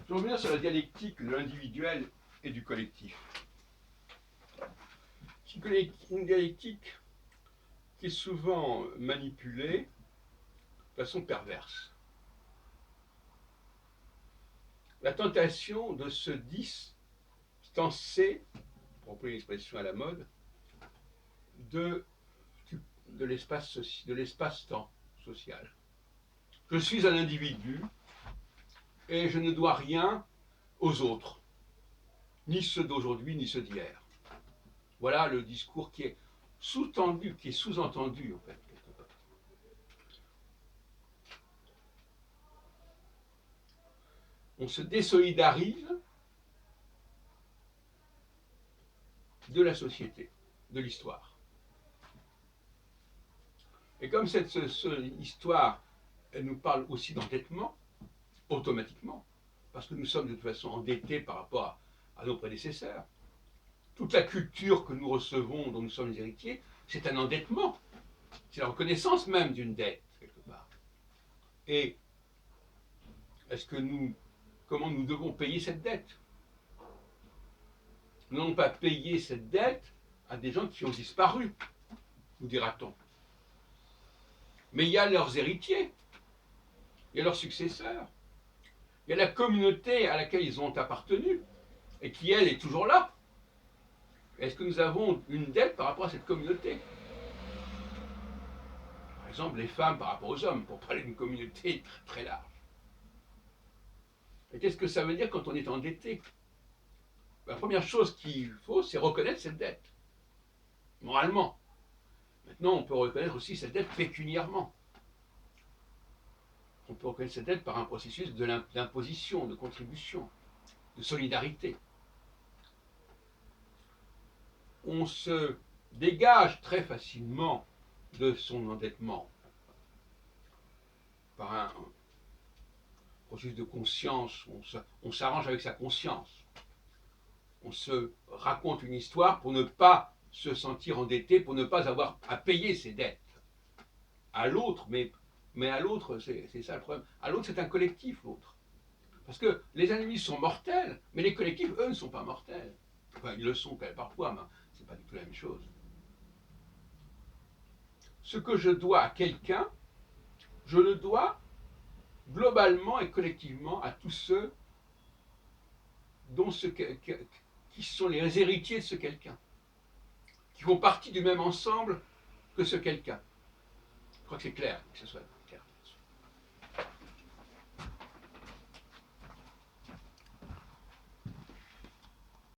Je vais revenir sur la dialectique de l'individuel et du collectif. Une dialectique qui est souvent manipulée de façon perverse. La tentation de se distancer, pour employer l'expression à la mode, de l'espace-temps social. Je suis un individu et je ne dois rien aux autres, ni ceux d'aujourd'hui, ni ceux d'hier. Voilà le discours qui est sous-entendu en fait, quelque part. On se désolidarise de la société, de l'histoire. Et comme cette histoire, elle nous parle aussi d'endettement, automatiquement, parce que nous sommes de toute façon endettés par rapport à nos prédécesseurs. Toute la culture que nous recevons, dont nous sommes les héritiers, c'est un endettement. C'est la reconnaissance même d'une dette, quelque part. Et comment nous devons payer cette dette? Nous n'allons pas payer cette dette à des gens qui ont disparu, nous dira-t-on. Mais il y a leurs héritiers, il y a leurs successeurs, il y a la communauté à laquelle ils ont appartenu, et qui, elle, est toujours là. Est-ce que nous avons une dette par rapport à cette communauté? Par exemple, les femmes par rapport aux hommes, pour parler d'une communauté très, très large. Et qu'est-ce que ça veut dire quand on est endetté? La première chose qu'il faut, c'est reconnaître cette dette, moralement. Maintenant, on peut reconnaître aussi cette dette pécuniairement. On peut reconnaître cette dette par un processus d'imposition, de contribution, de solidarité. On se dégage très facilement de son endettement par un processus de conscience. On s'arrange avec sa conscience. On se raconte une histoire pour ne pas se sentir endetté, pour ne pas avoir à payer ses dettes à l'autre, mais à l'autre, c'est ça le problème. À l'autre, c'est un collectif, l'autre. Parce que les individus sont mortels, mais les collectifs, eux, ne sont pas mortels. Enfin, ils le sont quand même parfois, mais c'est pas du tout la même chose. Ce que je dois à quelqu'un, je le dois globalement et collectivement à tous ceux qui sont les héritiers de ce quelqu'un, qui font partie du même ensemble que ce quelqu'un. Je crois que c'est clair que ce soit.